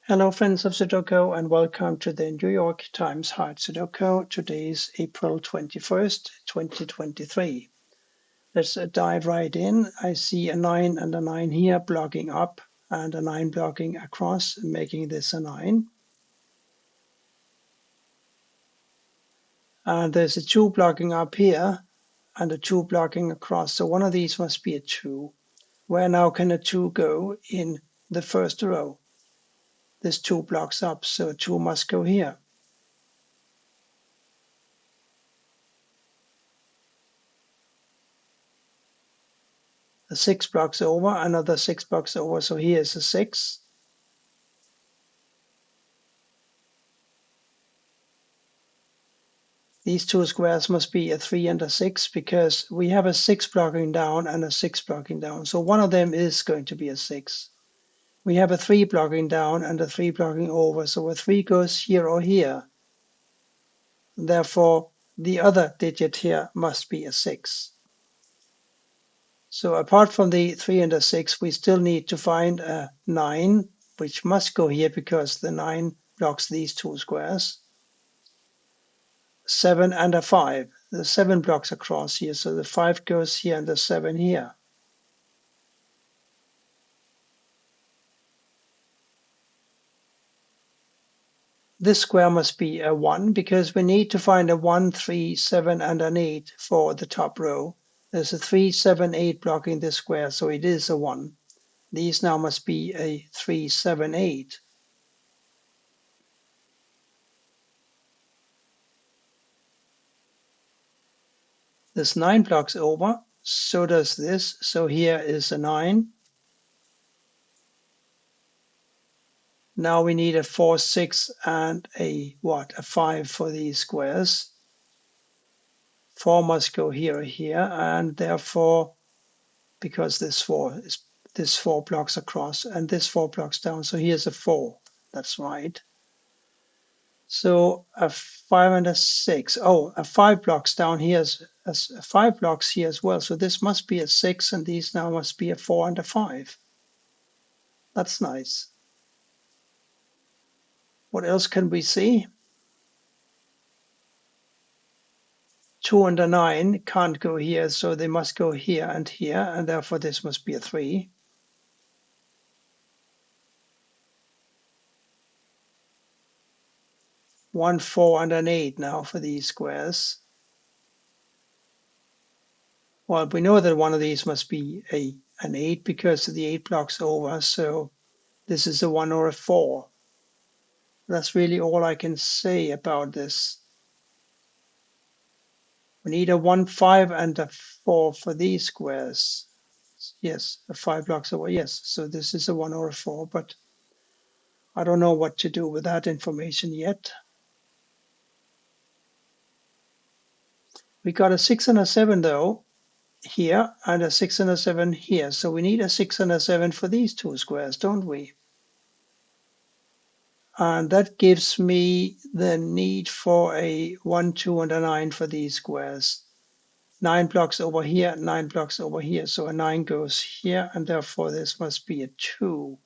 Hello friends of Sudoku and welcome to the New York Times Hard Sudoku. Today is April 21st, 2023. Let's dive right in. I see a 9 and a 9 here blocking up and a 9 blocking across, making this a 9. And there's a 2 blocking up here and a 2 blocking across. So one of these must be a 2. Where now can a 2 go in the first row? This 2 blocks up, so 2 must go here. A 6 blocks over, another 6 blocks over, so here's a 6. These two squares must be a 3 and a 6 because we have a 6 blocking down and a 6 blocking down. So one of them is going to be a 6. We have a 3 blocking down and a 3 blocking over, so a 3 goes here or here. Therefore, the other digit here must be a 6. So apart from the 3 and a 6, we still need to find a 9, which must go here because the 9 blocks these two squares. 7 and a 5. The 7 blocks across here, so the 5 goes here and the 7 here. This square must be a 1 because we need to find a 1, 3, 7 and an 8 for the top row. There's a 3, 7, 8 blocking this square, so it is a 1. These now must be a 3, 7, 8. This 9 blocks over, so does this. So here is a 9. Now we need a 4, 6 and a what? A 5 for these squares. 4 must go here or here, and therefore, because this 4 blocks across and this 4 blocks down, so here's a 4. That's right. So a 5 and a 6. Oh, a 5 blocks down here is a 5 blocks here as well. So this must be a 6, and these now must be a 4 and a 5. That's nice. What else can we see? 2 and a 9 can't go here, so they must go here, and therefore this must be a 3. 1, 4 and an 8 now for these squares. Well, we know that one of these must be an 8 because the 8 blocks over, so this is a 1 or a 4. That's really all I can say about this. We need a 1, 5 and a 4 for these squares. Yes, a 5 blocks over, yes. So this is a 1 or a 4, but I don't know what to do with that information yet. We got a 6 and a 7 though here and a 6 and a 7 here. So we need a 6 and a 7 for these two squares, don't we? And that gives me the need for a 1, 2 and a 9 for these squares. 9 blocks over here, 9 blocks over here. So a 9 goes here, and therefore this must be a 2,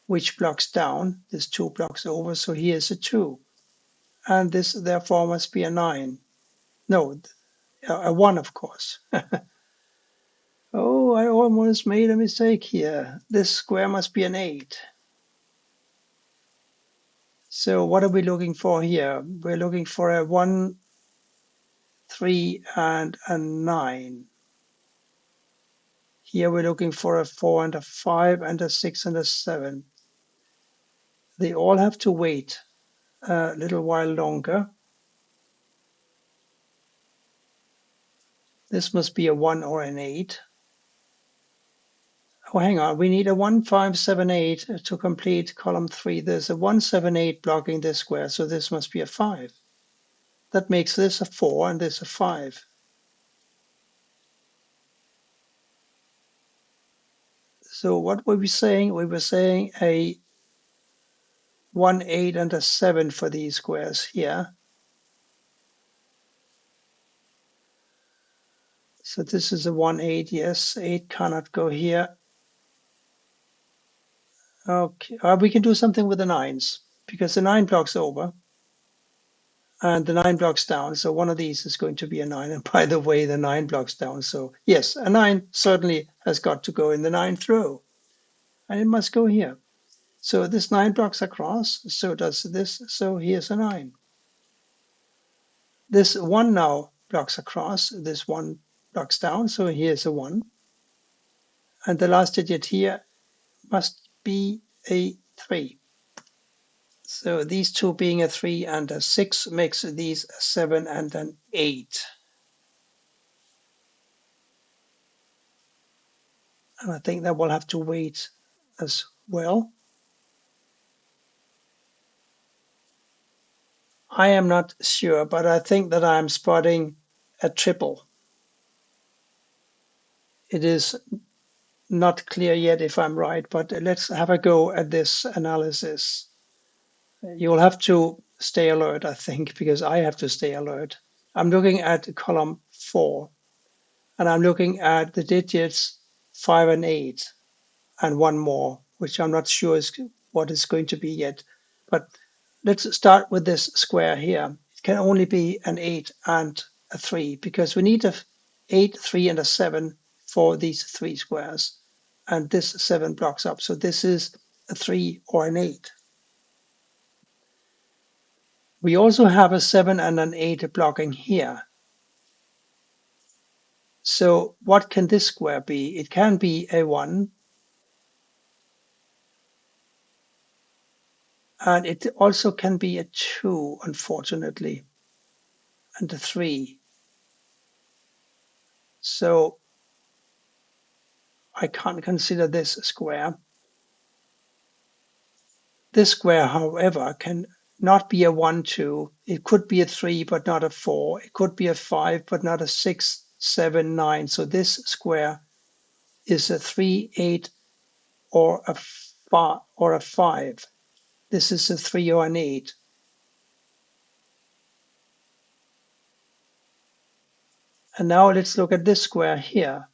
which blocks down. This 2 blocks over, so here's a 2. And this therefore must be a 9. No, a 1, of course. Oh, I almost made a mistake here. This square must be an 8. So what are we looking for here? We're looking for a 1, 3, and a 9. Here we're looking for a 4 and a 5 and a 6 and a 7. They all have to wait a little while longer. This must be a 1 or an 8. Oh, hang on. We need a 1, 5, 7, 8 to complete column 3. There's a 1, 7, 8 blocking this square, so this must be a 5. That makes this a 4 and this a 5. So what were we saying? We were saying a 1, 8 and a 7 for these squares here. So this is a 1, 8, yes. 8 cannot go here. Okay, we can do something with the nines because the 9 blocks over and the 9 blocks down. So one of these is going to be a 9. And by the way, the 9 blocks down. So yes, a 9 certainly has got to go in the ninth row and it must go here. So this 9 blocks across, so does this. So here's a 9. This 1 now blocks across, this 1 blocks down, so here's a 1. And the last digit here must be a 3. So these two being a 3 and a 6 makes these a 7 and an 8. And I think that will have to wait as well. I am not sure, but I think that I'm spotting a triple. It is not clear yet if I'm right, but let's have a go at this analysis. You'll have to stay alert, I think, because I have to stay alert. I'm looking at column 4, and I'm looking at the digits 5 and 8, and one more, which I'm not sure is what it's going to be yet. But let's start with this square here. It can only be an 8 and a 3, because we need a 8, 3, and a 7 for these 3 squares. And this 7 blocks up. So this is a 3 or an 8. We also have a 7 and an 8 blocking here. So what can this square be? It can be a 1, and it also can be a 2, unfortunately, and a 3. So I can't consider this a square. This square, however, can not be a 1, 2. It could be a 3, but not a 4. It could be a 5, but not a 6, 7, 9. So this square is a 3, 8, or a 5. This is a 3 or an 8. And now let's look at this square here.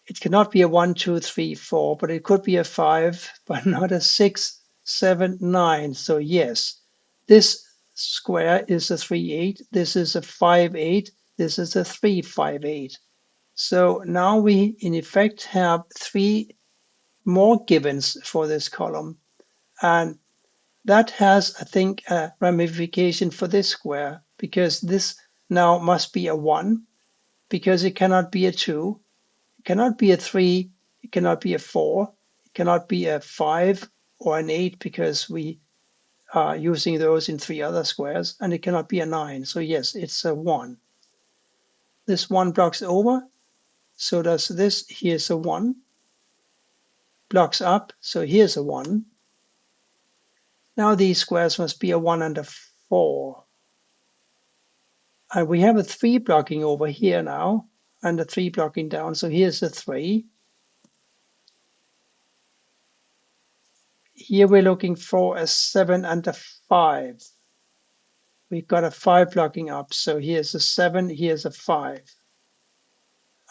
It cannot be a 1, 2, 3, 4, but it could be a 5, but not a 6, 7, 9. So yes, this square is a 3, 8. This is a 5, 8. This is a 3, 5, 8. So now we in effect have 3 more givens for this column. And that has, I think, a ramification for this square, because this now must be a 1, because it cannot be a 2, it cannot be a 3, it cannot be a 4, it cannot be a 5 or an 8, because we are using those in 3 other squares, and it cannot be a 9. So yes, it's a 1. This 1 blocks over, so does this. Here's a 1. Blocks up, so here's a 1. Now these squares must be a 1 and a 4. And we have a 3 blocking over here now, and a 3 blocking down. So here's a 3. Here we're looking for a 7 and a 5. We've got a 5 blocking up. So here's a 7, here's a 5.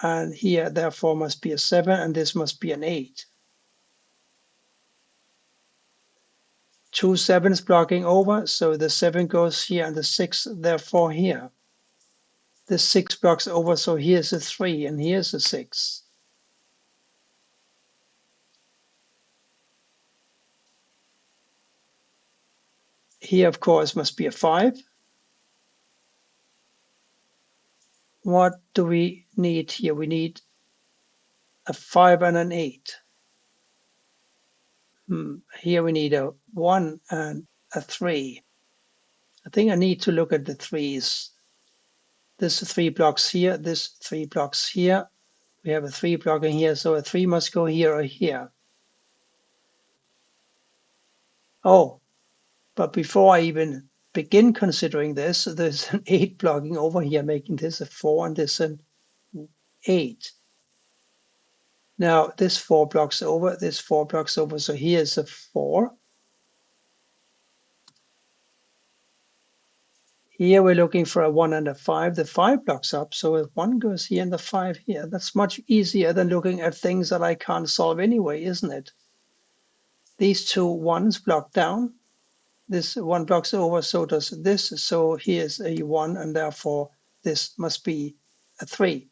And here, therefore, must be a 7, and this must be an 8. 2 7s blocking over, so the 7 goes here, and the 6, therefore, here. The 6 blocks over, so here's a 3, and here's a 6. Here, of course, must be a 5. What do we need here? We need a 5 and an 8. Here we need a 1 and a 3. I think I need to look at the 3s. This 3 blocks here, this 3 blocks here. We have a 3 blocking here, so a 3 must go here or here. Oh, but before I even begin considering this, there's an 8 blocking over here, making this a 4 and this an 8. Now this 4 blocks over, this 4 blocks over, so here's a 4. Here we're looking for a 1 and a 5. The 5 blocks up, so if 1 goes here and the 5 here. That's much easier than looking at things that I can't solve anyway, isn't it? These two ones block down. This one blocks over, so does this. So here's a 1, and therefore this must be a 3.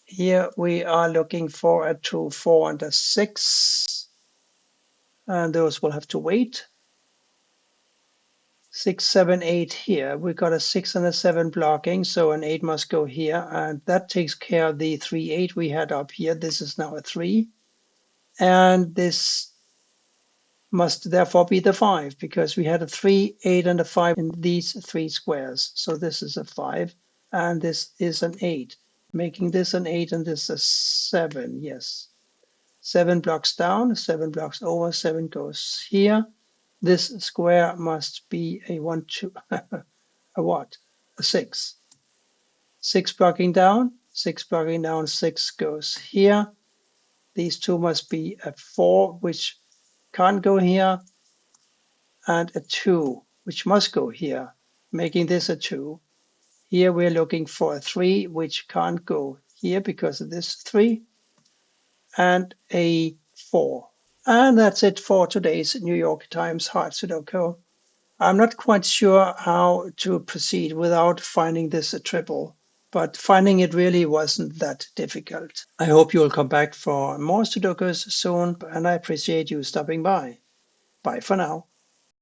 Here we are looking for a 2, 4, and a 6. And those will have to wait. 6, 7, 8 here. We got a 6 and a 7 blocking, so an 8 must go here. And that takes care of the 3, 8 we had up here. This is now a 3. And this must therefore be the 5, because we had a 3, 8, and a 5 in these 3 squares. So this is a 5, and this is an 8, making this an 8 and this a 7. Yes. 7 blocks down, 7 blocks over, 7 goes here. This square must be a 1, 2, a what? A 6. 6 blocking down, 6 blocking down, 6 goes here. These two must be a 4, which can't go here, and a 2, which must go here, making this a 2. Here we're looking for a 3, which can't go here because of this 3, and a 4. And that's it for today's New York Times Hard Sudoku. I'm not quite sure how to proceed without finding this a triple, but finding it really wasn't that difficult. I hope you'll come back for more Sudokus soon, and I appreciate you stopping by. Bye for now.